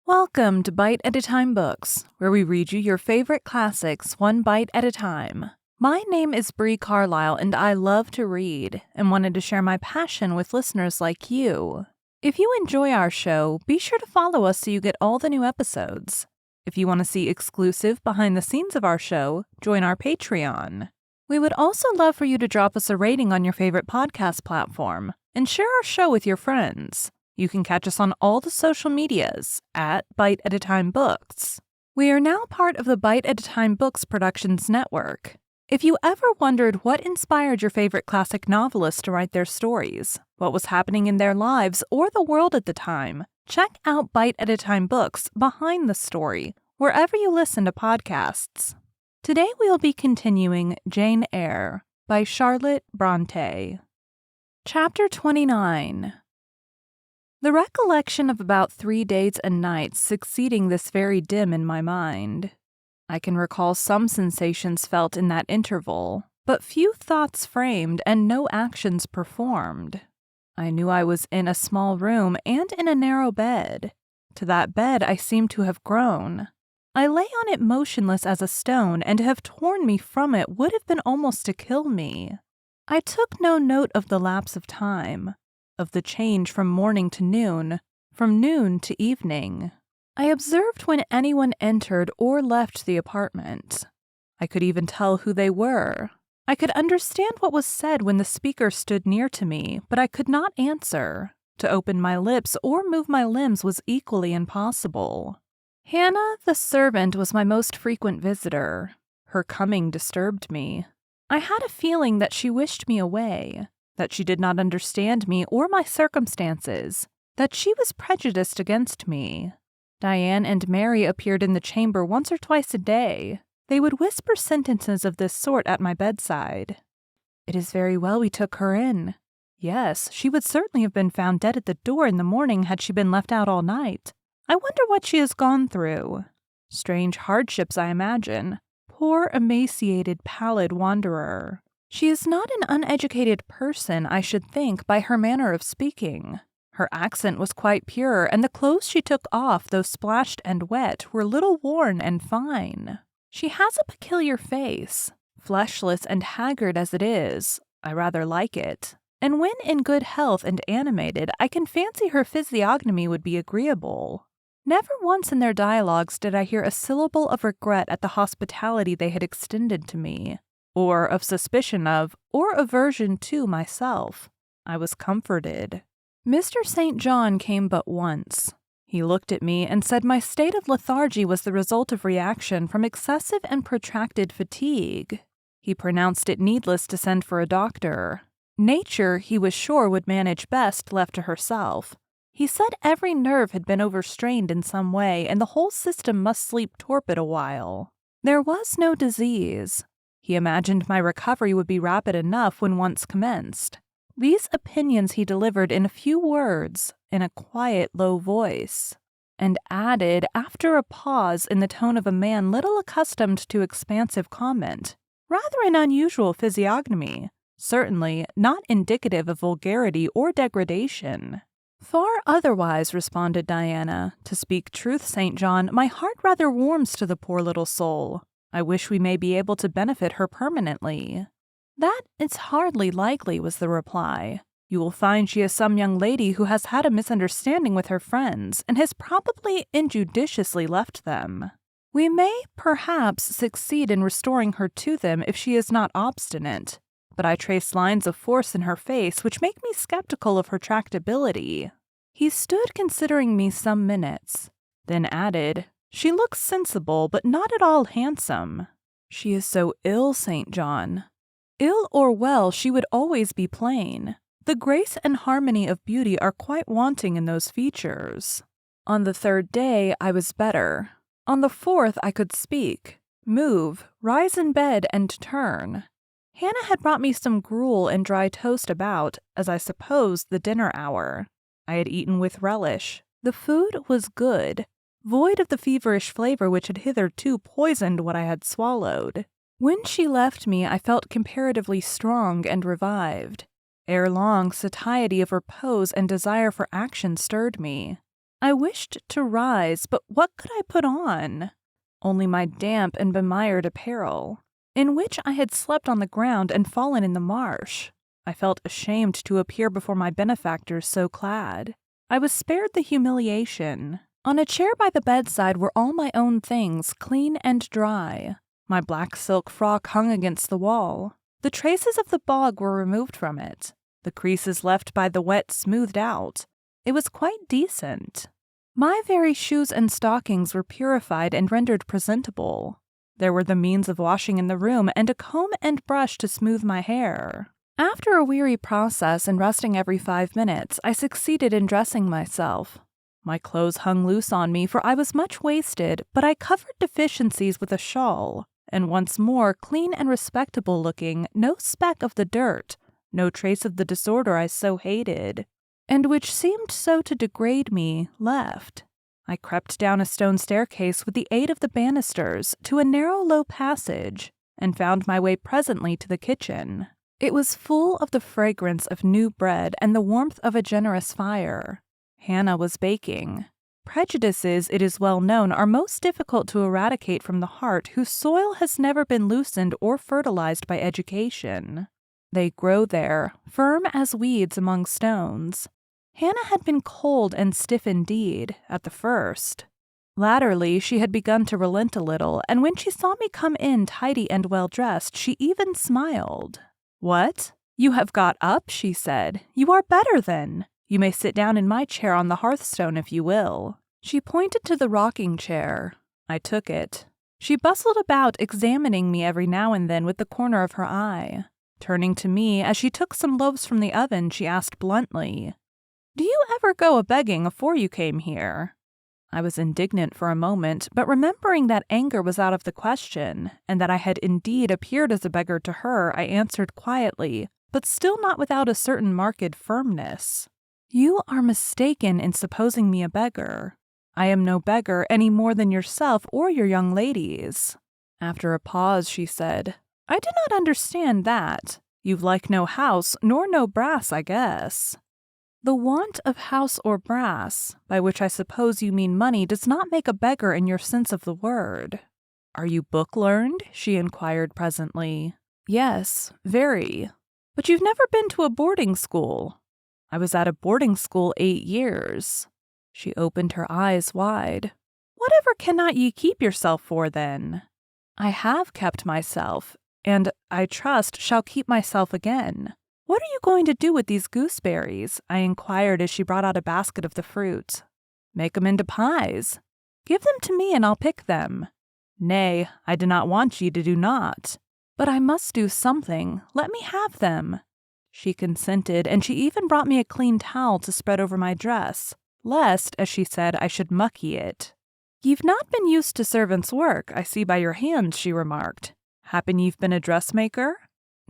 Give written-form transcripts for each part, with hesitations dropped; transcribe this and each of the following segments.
Welcome to Bite at a Time Books, where we read you your favorite classics one bite at a time. My name is Bree Carlile, and I love to read and wanted to share my passion with listeners like you. If you enjoy our show, be sure to follow us so you get all the new episodes. If you want to see exclusive behind the scenes of our show, join our Patreon. We would also love for you to drop us a rating on your favorite podcast platform and share our show with your friends. You can catch us on all the social medias at Bite at a Time Books. We are now part of the Bite at a Time Books Productions Network. If you ever wondered what inspired your favorite classic novelists to write their stories, what was happening in their lives or the world at the time, check out Bite at a Time Books Behind the Story, wherever you listen to podcasts. Today we'll be continuing Jane Eyre by Charlotte Bronte. Chapter 29. The recollection of about 3 days and nights succeeding this very dim in my mind. I can recall some sensations felt in that interval, but few thoughts framed and no actions performed. I knew I was in a small room and in a narrow bed. To that bed I seemed to have grown. I lay on it motionless as a stone, and to have torn me from it would have been almost to kill me. I took no note of the lapse of time, of the change from morning to noon, from noon to evening. I observed when anyone entered or left the apartment. I could even tell who they were. I could understand what was said when the speaker stood near to me, but I could not answer. To open my lips or move my limbs was equally impossible. Hannah, the servant, was my most frequent visitor. Her coming disturbed me. I had a feeling that she wished me away, that she did not understand me or my circumstances, that she was prejudiced against me. Diane and Mary appeared in the chamber once or twice a day. They would whisper sentences of this sort at my bedside. It is very well we took her in. Yes, she would certainly have been found dead at the door in the morning had she been left out all night. I wonder what she has gone through. Strange hardships, I imagine. Poor, emaciated, pallid wanderer. She is not an uneducated person, I should think, by her manner of speaking. Her accent was quite pure, and the clothes she took off, though splashed and wet, were little worn and fine. She has a peculiar face, fleshless and haggard as it is. I rather like it. And when in good health and animated, I can fancy her physiognomy would be agreeable. Never once in their dialogues did I hear a syllable of regret at the hospitality they had extended to me, or of suspicion of, or aversion to myself. I was comforted. Mr. St. John came but once. He looked at me and said my state of lethargy was the result of reaction from excessive and protracted fatigue. He pronounced it needless to send for a doctor. Nature, he was sure, would manage best left to herself. He said every nerve had been overstrained in some way, and the whole system must sleep torpid a while. There was no disease. He imagined my recovery would be rapid enough when once commenced. These opinions he delivered in a few words, in a quiet, low voice, and added, after a pause, in the tone of a man little accustomed to expansive comment, rather an unusual physiognomy, certainly not indicative of vulgarity or degradation. Far otherwise, responded Diana. To speak truth, St. John, my heart rather warms to the poor little soul. I wish we may be able to benefit her permanently. That is hardly likely, was the reply. You will find she is some young lady who has had a misunderstanding with her friends, and has probably injudiciously left them. We may, perhaps, succeed in restoring her to them if she is not obstinate, but I trace lines of force in her face which make me skeptical of her tractability. He stood considering me some minutes, then added, She looks sensible, but not at all handsome. She is so ill, St. John. Ill or well, she would always be plain. The grace and harmony of beauty are quite wanting in those features. On the 3rd day, I was better. On the 4th, I could speak, move, rise in bed, and turn. Hannah had brought me some gruel and dry toast about, as I supposed, the dinner hour. I had eaten with relish. The food was good, void of the feverish flavor which had hitherto poisoned what I had swallowed. When she left me, I felt comparatively strong and revived. Ere long, satiety of repose and desire for action stirred me. I wished to rise, but what could I put on? Only my damp and bemired apparel, in which I had slept on the ground and fallen in the marsh. I felt ashamed to appear before my benefactors so clad. I was spared the humiliation. On a chair by the bedside were all my own things, clean and dry. My black silk frock hung against the wall. The traces of the bog were removed from it. The creases left by the wet smoothed out. It was quite decent. My very shoes and stockings were purified and rendered presentable. There were the means of washing in the room and a comb and brush to smooth my hair. After a weary process and resting every 5 minutes, I succeeded in dressing myself. My clothes hung loose on me, for I was much wasted, but I covered deficiencies with a shawl, and once more, clean and respectable looking, no speck of the dirt, no trace of the disorder I so hated, and which seemed so to degrade me, left. I crept down a stone staircase with the aid of the banisters to a narrow low passage, and found my way presently to the kitchen. It was full of the fragrance of new bread and the warmth of a generous fire. Hannah was baking. Prejudices, it is well known, are most difficult to eradicate from the heart whose soil has never been loosened or fertilized by education. They grow there, firm as weeds among stones. Hannah had been cold and stiff indeed, at the first. Latterly, she had begun to relent a little, and when she saw me come in tidy and well-dressed, she even smiled. "What? You have got up?" she said. "You are better, then. You may sit down in my chair on the hearthstone if you will." She pointed to the rocking chair. I took it. She bustled about, examining me every now and then with the corner of her eye. Turning to me, as she took some loaves from the oven, she asked bluntly, "Do you ever go a-begging afore you came here?" I was indignant for a moment, but remembering that anger was out of the question, and that I had indeed appeared as a beggar to her, I answered quietly, but still not without a certain marked firmness. "You are mistaken in supposing me a beggar. I am no beggar any more than yourself or your young ladies." After a pause, she said, "I do not understand that. You've like no house, nor no brass, I guess." "The want of house or brass, by which I suppose you mean money, does not make a beggar in your sense of the word." "Are you book-learned?" she inquired presently. "Yes, very." "But you've never been to a boarding school." "I was at a boarding school 8 years." She opened her eyes wide. "Whatever cannot ye keep yourself for, then?" "I have kept myself, and, I trust, shall keep myself again." "What are you going to do with these gooseberries?" I inquired as she brought out a basket of the fruit. "Make 'em into pies." "Give them to me and I'll pick them." "Nay, I do not want ye to do naught." "But I must do something. Let me have them." She consented, and she even brought me a clean towel to spread over my dress, lest, as she said, I should mucky it. "Ye've not been used to servants' work, I see by your hands," she remarked. "Happen ye've been a dressmaker?"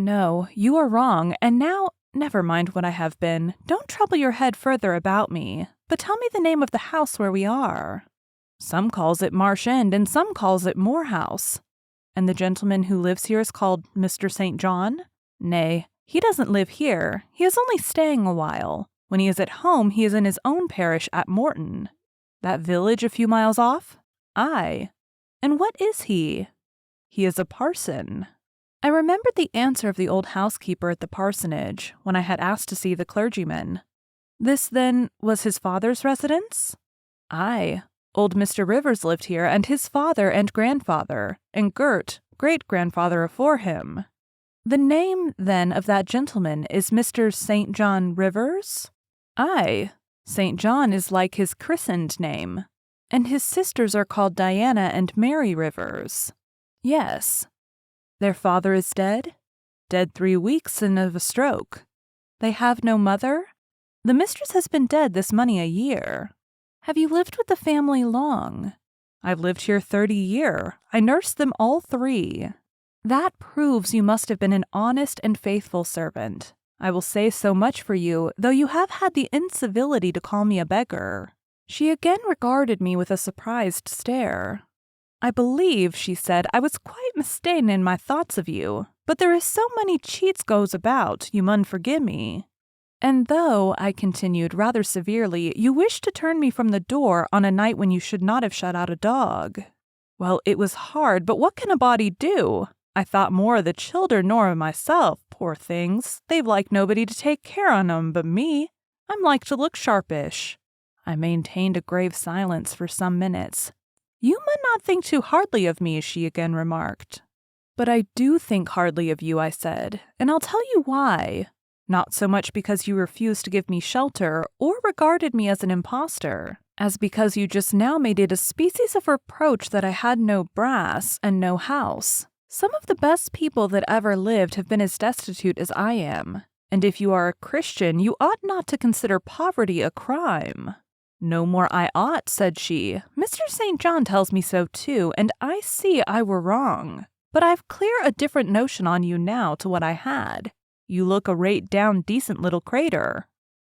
"No, you are wrong, and now, never mind what I have been. Don't trouble your head further about me, but tell me the name of the house where we are." "Some calls it Marsh End, and some calls it Moor House." "And the gentleman who lives here is called Mr. St. John?" "Nay, he doesn't live here. He is only staying a while. When he is at home, he is in his own parish at Morton." "That village a few miles off?" "Aye." "And what is he?" "He is a parson." I remembered the answer of the old housekeeper at the parsonage, when I had asked to see the clergyman. This, then, was his father's residence? "Aye. Old Mr. Rivers lived here, and his father and grandfather, and Gert, great-grandfather afore him." "The name, then, of that gentleman is Mr. St. John Rivers?" "Aye. St. John is like his christened name." "And his sisters are called Diana and Mary Rivers?" "Yes." "Their father is dead?" "Dead 3 weeks and of a stroke." "They have no mother?" "The mistress has been dead this many a year." "Have you lived with the family long?" "I've lived here 30 year. I nursed them all 3. "That proves you must have been an honest and faithful servant. I will say so much for you, though you have had the incivility to call me a beggar." She again regarded me with a surprised stare. "I believe," she said, "I was quite mistaken in my thoughts of you, but there is so many cheats goes about, you mun forgi'e me." And though, I continued rather severely, you wished to turn me from the door on a night when you should not have shut out a dog. Well, it was hard, but what can a body do? I thought more of the children nor of myself, poor things. They've like nobody to take care on 'em but me. I'm like to look sharpish. I maintained a grave silence for some minutes. You must not think too hardly of me, she again remarked. But I do think hardly of you, I said, and I'll tell you why. Not so much because you refused to give me shelter or regarded me as an impostor, as because you just now made it a species of reproach that I had no brass and no house. Some of the best people that ever lived have been as destitute as I am, and if you are a Christian, you ought not to consider poverty a crime. No more I ought, said she. Mr. St. John tells me so too, and I see I were wrong. But I've clear a different notion on you now to what I had. You look a rate down decent little crater.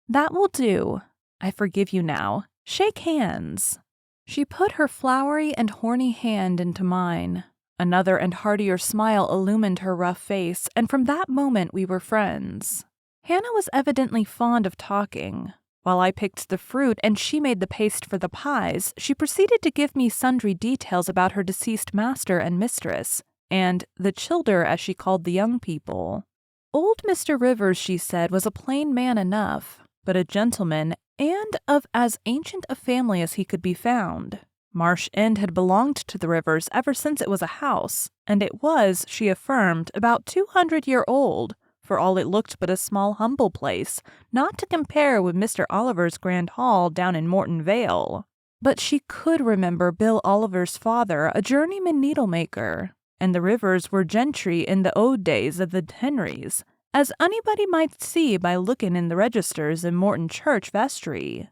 That will do. I forgive you now. Shake hands. She put her flowery and horny hand into mine. Another and heartier smile illumined her rough face, and from that moment we were friends. Hannah was evidently fond of talking. While I picked the fruit and she made the paste for the pies, she proceeded to give me sundry details about her deceased master and mistress, and the childer, as she called the young people. Old Mr. Rivers, she said, was a plain man enough, but a gentleman, and of as ancient a family as he could be found. Marsh End had belonged to the Rivers ever since it was a house, and it was, she affirmed, about 200 years old, for all it looked but a small humble place, not to compare with Mr. Oliver's grand hall down in Morton Vale. But she could remember Bill Oliver's father, a journeyman needlemaker, and the Rivers were gentry in the old days of the Henrys, as anybody might see by looking in the registers in Morton Church vestry.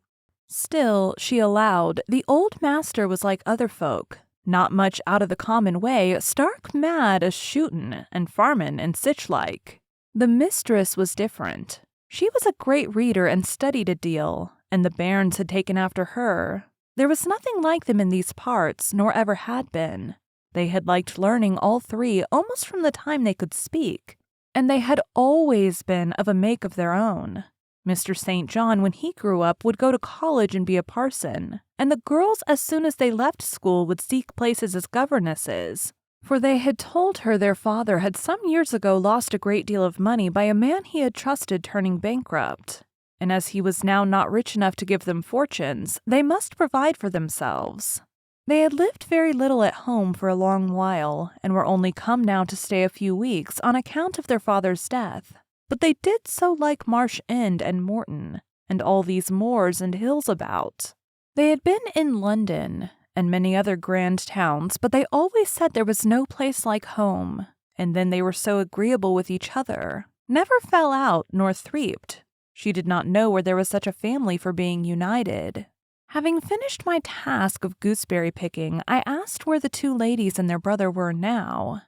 Still, she allowed, the old master was like other folk, not much out of the common way, stark mad as shootin' and farmin' and sich like. The mistress was different. She was a great reader and studied a deal, and the bairns had taken after her. There was nothing like them in these parts, nor ever had been. They had liked learning all three almost from the time they could speak, and they had always been of a make of their own. Mr. St. John, when he grew up, would go to college and be a parson, and the girls, as soon as they left school, would seek places as governesses, for they had told her their father had some years ago lost a great deal of money by a man he had trusted turning bankrupt, and as he was now not rich enough to give them fortunes, they must provide for themselves. They had lived very little at home for a long while, and were only come now to stay a few weeks on account of their father's death. But they did so like Marsh End and Morton, and all these moors and hills about. They had been in London, and many other grand towns, but they always said there was no place like home, and then they were so agreeable with each other, never fell out nor threeped. She did not know where there was such a family for being united. Having finished my task of gooseberry picking, I asked where the two ladies and their brother were now.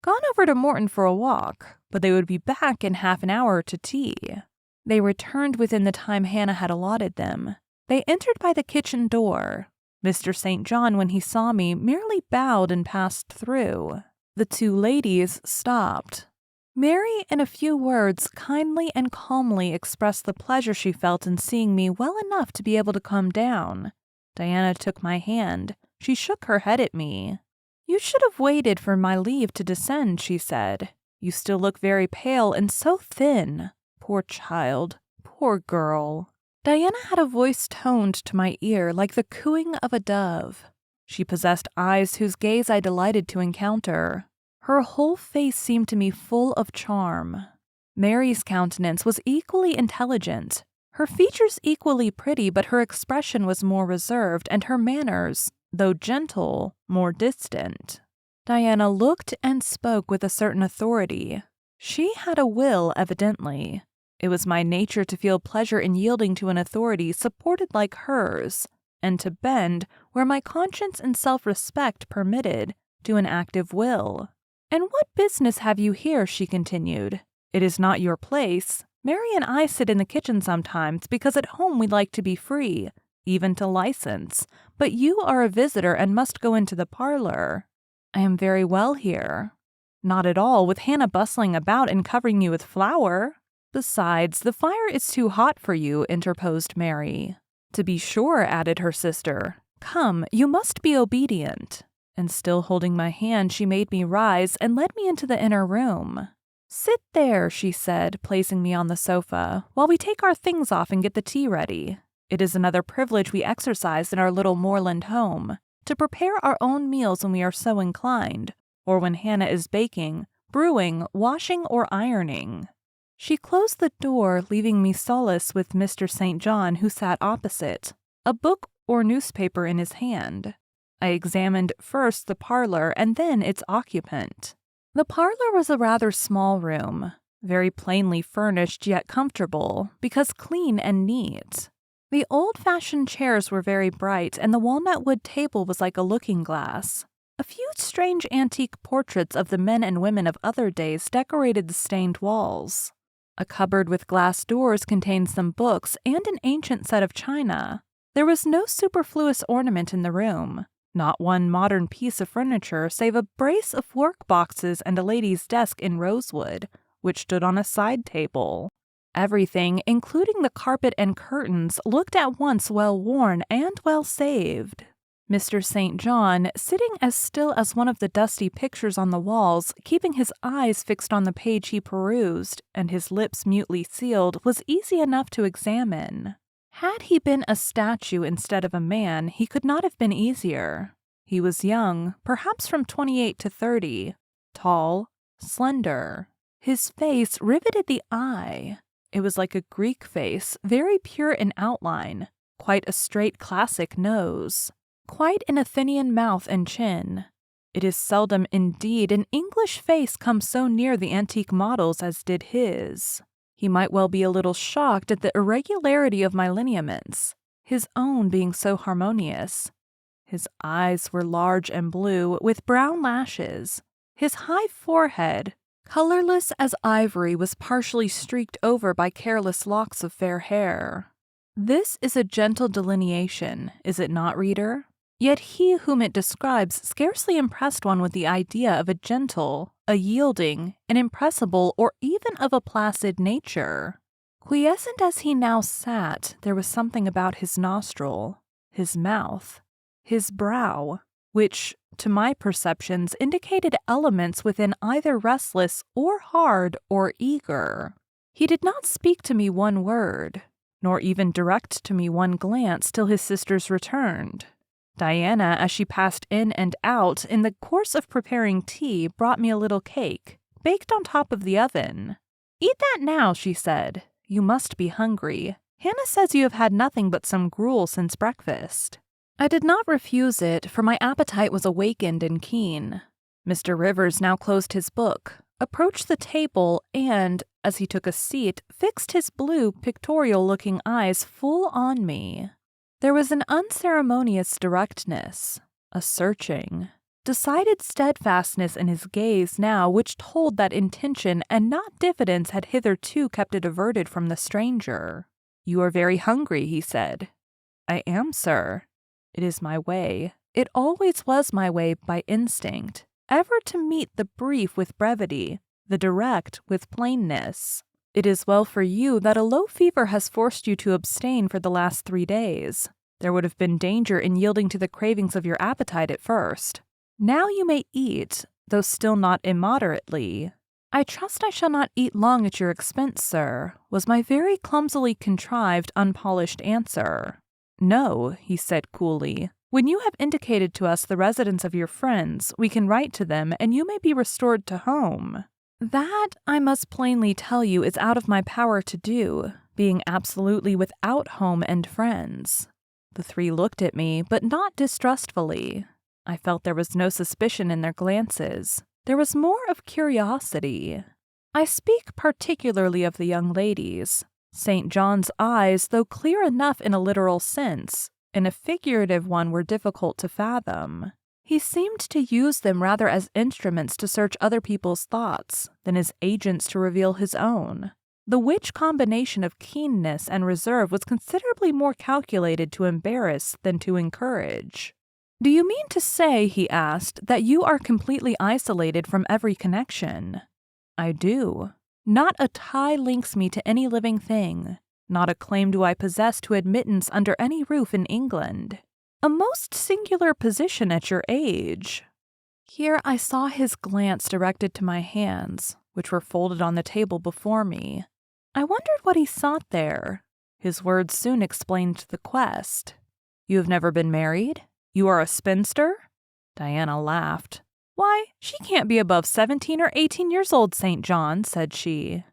Gone over to Morton for a walk, but they would be back in half an hour to tea. They returned within the time Hannah had allotted them. They entered by the kitchen door. Mr. St. John, when he saw me, merely bowed and passed through. The two ladies stopped. Mary, in a few words, kindly and calmly expressed the pleasure she felt in seeing me well enough to be able to come down. Diana took my hand. She shook her head at me. You should have waited for my leave to descend, she said. You still look very pale and so thin. Poor child, poor girl. Diana had a voice toned to my ear like the cooing of a dove. She possessed eyes whose gaze I delighted to encounter. Her whole face seemed to me full of charm. Mary's countenance was equally intelligent, her features equally pretty, but her expression was more reserved, and her manners, though gentle, more distant. Diana looked and spoke with a certain authority. She had a will, evidently. It was my nature to feel pleasure in yielding to an authority supported like hers, and to bend, where my conscience and self-respect permitted, to an active will. "And what business have you here?" she continued. "It is not your place. Mary and I sit in the kitchen sometimes because at home we like to be free, even to license, but you are a visitor and must go into the parlor." "I am very well here." "Not at all, with Hannah bustling about and covering you with flour." Besides, the fire is too hot for you, interposed Mary. To be sure, added her sister. Come, you must be obedient. And still holding my hand, she made me rise and led me into the inner room. Sit there, she said, placing me on the sofa, while we take our things off and get the tea ready. It is another privilege we exercise in our little moorland home, to prepare our own meals when we are so inclined, or when Hannah is baking, brewing, washing, or ironing. She closed the door, leaving me solace with Mr. St. John, who sat opposite, a book or newspaper in his hand. I examined first the parlor and then its occupant. The parlor was a rather small room, very plainly furnished yet comfortable, because clean and neat. The old-fashioned chairs were very bright, and the walnut wood table was like a looking-glass. A few strange antique portraits of the men and women of other days decorated the stained walls. A cupboard with glass doors contained some books and an ancient set of china. There was no superfluous ornament in the room, not one modern piece of furniture save a brace of work-boxes and a lady's desk in rosewood, which stood on a side table. Everything, including the carpet and curtains, looked at once well-worn and well-saved. Mr. St. John, sitting as still as one of the dusty pictures on the walls, keeping his eyes fixed on the page he perused, and his lips mutely sealed, was easy enough to examine. Had he been a statue instead of a man, he could not have been easier. He was young, perhaps from 28 to 30, tall, slender. His face riveted the eye. It was like a Greek face, very pure in outline, quite a straight classic nose, quite an Athenian mouth and chin. It is seldom indeed an English face comes so near the antique models as did his. He might well be a little shocked at the irregularity of my lineaments, his own being so harmonious. His eyes were large and blue, with brown lashes. His high forehead, colorless as ivory, was partially streaked over by careless locks of fair hair. This is a gentle delineation, is it not, reader? Yet he whom it describes scarcely impressed one with the idea of a gentle, a yielding, an impressible, or even of a placid nature. Quiescent as he now sat, there was something about his nostril, his mouth, his brow, which, to my perceptions, indicated elements within either restless or hard or eager. He did not speak to me one word, nor even direct to me one glance till his sisters returned. Diana, as she passed in and out in the course of preparing tea, brought me a little cake, baked on top of the oven. "Eat that now," she said. "You must be hungry. Hannah says you have had nothing but some gruel since breakfast." I did not refuse it, for my appetite was awakened and keen. Mr. Rivers now closed his book, approached the table, and, as he took a seat, fixed his blue, pictorial-looking eyes full on me. There was an unceremonious directness, a searching, decided steadfastness in his gaze now which told that intention and not diffidence had hitherto kept it averted from the stranger. "You are very hungry," he said. "I am, sir. It is my way. It always was my way by instinct, ever to meet the brief with brevity, the direct with plainness. It is well for you that a low fever has forced you to abstain for the last 3 days. There would have been danger in yielding to the cravings of your appetite at first. Now you may eat, though still not immoderately." "I trust I shall not eat long at your expense, sir," was my very clumsily contrived, unpolished answer. "No," he said coolly. "When you have indicated to us the residence of your friends, we can write to them, and you may be restored to home. That, I must plainly tell you, is out of my power to do, being absolutely without home and friends." The three looked at me, but not distrustfully. I felt there was no suspicion in their glances. There was more of curiosity. I speak particularly of the young ladies. St. John's eyes, though clear enough in a literal sense, in a figurative one were difficult to fathom. He seemed to use them rather as instruments to search other people's thoughts than as agents to reveal his own, the which combination of keenness and reserve was considerably more calculated to embarrass than to encourage. "Do you mean to say," he asked, "that you are completely isolated from every connection?" "I do." Not a tie links me to any living thing. Not a claim do I possess to admittance under any roof in England. A most singular position at your age." Here I saw his glance directed to my hands, which were folded on the table before me. I wondered what he sought there. His words soon explained the quest. "You have never been married? You are a spinster?" Diana laughed. "Why, she can't be above 17 or 18 years old, St. John," said she.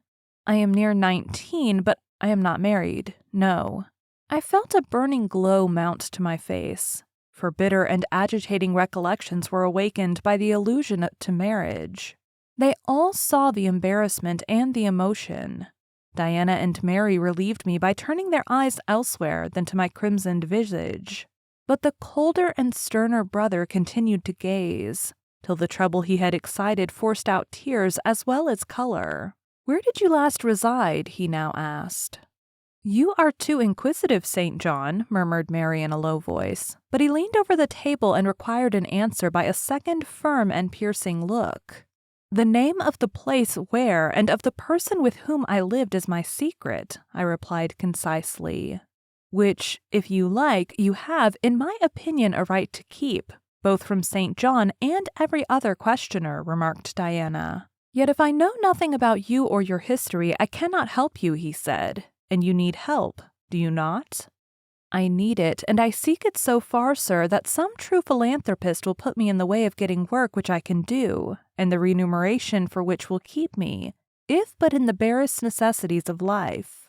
"I am near 19, but I am not married, no." I felt a burning glow mount to my face, for bitter and agitating recollections were awakened by the allusion to marriage. They all saw the embarrassment and the emotion. Diana and Mary relieved me by turning their eyes elsewhere than to my crimsoned visage. But the colder and sterner brother continued to gaze, till the trouble he had excited forced out tears as well as color. "Where did you last reside?" he now asked. "You are too inquisitive, St. John," murmured Mary in a low voice, but he leaned over the table and required an answer by a second firm and piercing look. "The name of the place where and of the person with whom I lived is my secret," I replied concisely. "Which, if you like, you have, in my opinion, a right to keep, both from St. John and every other questioner," remarked Diana. "Yet if I know nothing about you or your history, I cannot help you," he said. "And you need help, do you not?" "I need it, and I seek it so far, sir, that some true philanthropist will put me in the way of getting work which I can do, and the remuneration for which will keep me, if but in the barest necessities of life.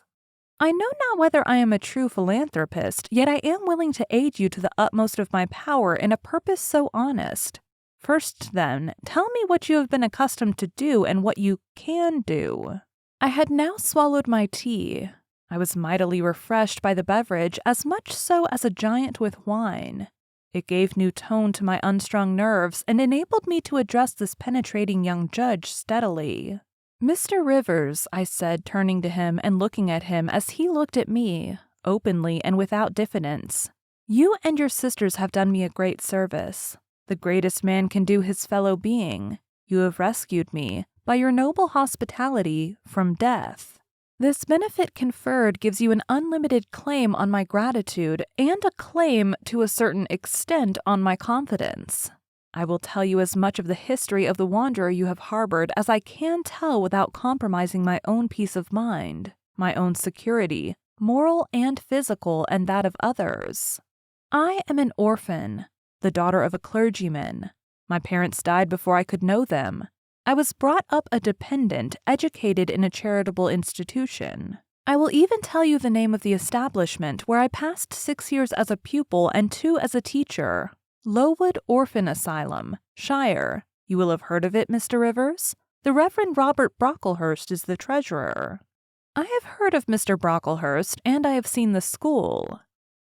I know not whether I am a true philanthropist, yet I am willing to aid you to the utmost of my power in a purpose so honest. First, then, tell me what you have been accustomed to do and what you can do." I had now swallowed my tea. I was mightily refreshed by the beverage, as much so as a giant with wine. It gave new tone to my unstrung nerves and enabled me to address this penetrating young judge steadily. "Mr. Rivers," I said, turning to him and looking at him as he looked at me, openly and without diffidence, "you and your sisters have done me a great service. The greatest man can do his fellow being. You have rescued me, by your noble hospitality, from death. This benefit conferred gives you an unlimited claim on my gratitude and a claim, to a certain extent, on my confidence. I will tell you as much of the history of the wanderer you have harbored as I can tell without compromising my own peace of mind, my own security, moral and physical, and that of others. I am an orphan, the daughter of a clergyman. My parents died before I could know them. I was brought up a dependent, educated in a charitable institution. I will even tell you the name of the establishment where I passed 6 years as a pupil and 2 as a teacher. Lowood Orphan Asylum, Shire. You will have heard of it, Mr. Rivers? The Reverend Robert Brocklehurst is the treasurer." "I have heard of Mr. Brocklehurst, and I have seen the school.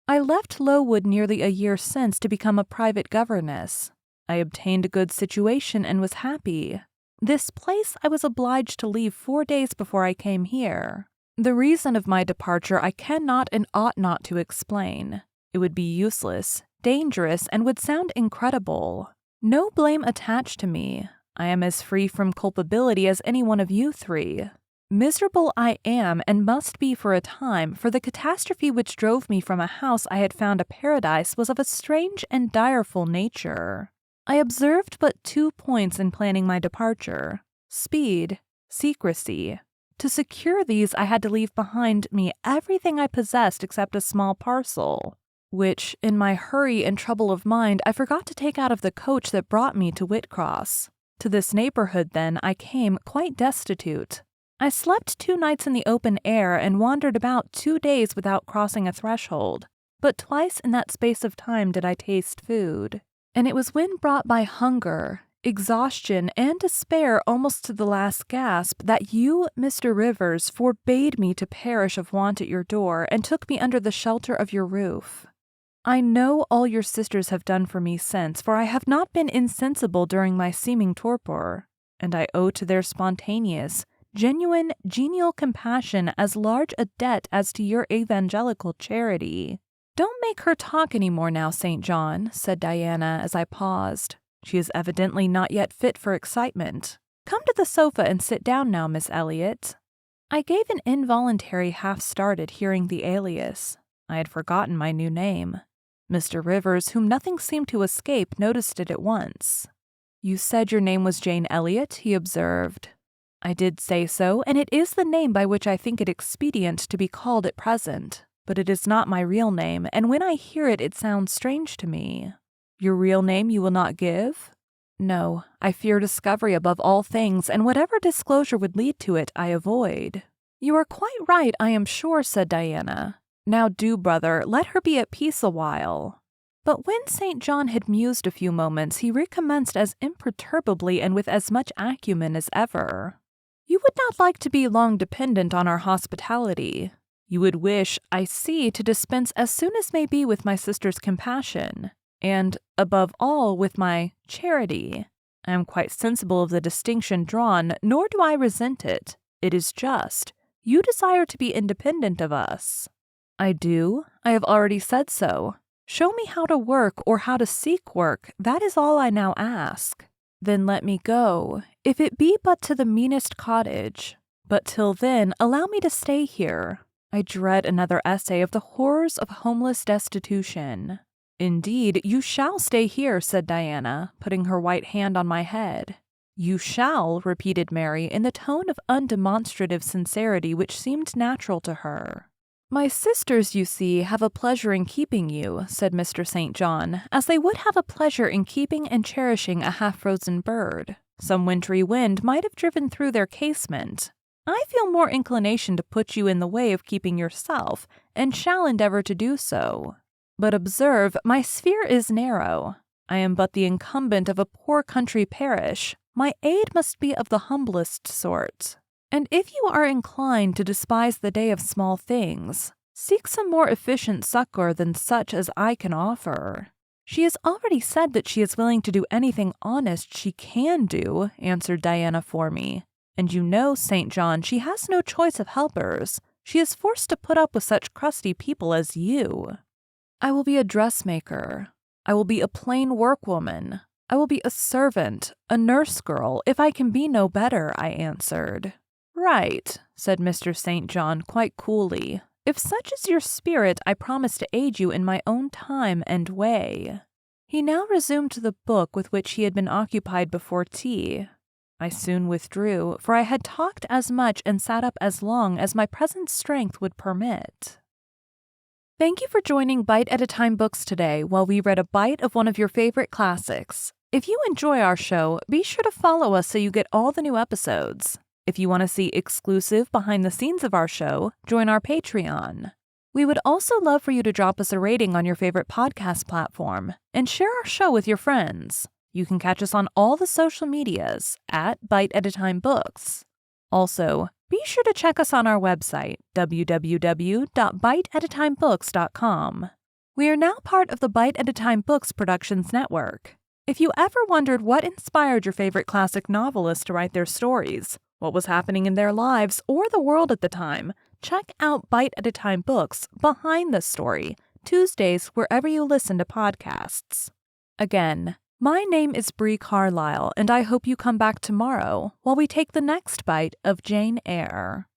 I left Lowood nearly a year since to become a private governess. I obtained a good situation and was happy. This place I was obliged to leave 4 days before I came here. The reason of my departure I cannot and ought not to explain. It would be useless, dangerous, and would sound incredible. No blame attached to me. I am as free from culpability as any one of you 3. Miserable I am and must be for a time, for the catastrophe which drove me from a house I had found a paradise was of a strange and direful nature. I observed but 2 points in planning my departure: speed, secrecy. To secure these I had to leave behind me everything I possessed except a small parcel, which, in my hurry and trouble of mind, I forgot to take out of the coach that brought me to Whitcross. To this neighborhood, then, I came quite destitute. I slept 2 nights in the open air and wandered about 2 days without crossing a threshold, but twice in that space of time did I taste food. And it was when brought by hunger, exhaustion, and despair almost to the last gasp that you, Mr. Rivers, forbade me to perish of want at your door and took me under the shelter of your roof. I know all your sisters have done for me since, for I have not been insensible during my seeming torpor, and I owe to their spontaneous, genuine, genial compassion as large a debt as to your evangelical charity." "Don't make her talk any more now, St. John," said Diana as I paused. "She is evidently not yet fit for excitement. Come to the sofa and sit down now, Miss Elliot." I gave an involuntary half-start at hearing the alias. I had forgotten my new name. Mr. Rivers, whom nothing seemed to escape, noticed it at once. "You said your name was Jane Elliot," he observed. "I did say so, and it is the name by which I think it expedient to be called at present. But it is not my real name, and when I hear it, it sounds strange to me." "Your real name you will not give?" "No, I fear discovery above all things, and whatever disclosure would lead to it, I avoid." "You are quite right, I am sure," said Diana. "Now do, brother, let her be at peace a while." But when St. John had mused a few moments, he recommenced as imperturbably and with as much acumen as ever. "You would not like to be long dependent on our hospitality. You would wish, I see, to dispense as soon as may be with my sister's compassion, and, above all, with my charity. I am quite sensible of the distinction drawn, nor do I resent it. It is just. You desire to be independent of us." "I do. I have already said so. Show me how to work or how to seek work. That is all I now ask. Then let me go, if it be but to the meanest cottage. But till then, allow me to stay here. I dread another essay of the horrors of homeless destitution." "Indeed, you shall stay here," said Diana, putting her white hand on my head. "You shall," repeated Mary, in the tone of undemonstrative sincerity which seemed natural to her. "My sisters, you see, have a pleasure in keeping you," said Mr. St. John, "as they would have a pleasure in keeping and cherishing a half-frozen bird. Some wintry wind might have driven through their casement. I feel more inclination to put you in the way of keeping yourself, and shall endeavor to do so. But observe, my sphere is narrow. I am but the incumbent of a poor country parish. My aid must be of the humblest sort. And if you are inclined to despise the day of small things, seek some more efficient succor than such as I can offer." "She has already said that she is willing to do anything honest she can do," answered Diana for me. "And you know, St. John, she has no choice of helpers. She is forced to put up with such crusty people as you." "I will be a dressmaker. I will be a plain workwoman. I will be a servant, a nurse girl, if I can be no better," I answered. "Right," said Mr. St. John quite coolly. "If such is your spirit, I promise to aid you in my own time and way." He now resumed the book with which he had been occupied before tea. I soon withdrew, for I had talked as much and sat up as long as my present strength would permit. Thank you for joining Bite at a Time Books today while we read a bite of one of your favorite classics. If you enjoy our show, be sure to follow us so you get all the new episodes. If you want to see exclusive behind the scenes of our show, join our Patreon. We would also love for you to drop us a rating on your favorite podcast platform and share our show with your friends. You can catch us on all the social medias at Bite at a Time Books. Also, be sure to check us on our website, www.biteatatimebooks.com. We are now part of the Bite at a Time Books Productions Network. If you ever wondered what inspired your favorite classic novelists to write their stories, what was happening in their lives or the world at the time, check out Bite at a Time Books Behind the Story, Tuesdays wherever you listen to podcasts. Again, my name is Bree Carlile, and I hope you come back tomorrow while we take the next bite of Jane Eyre.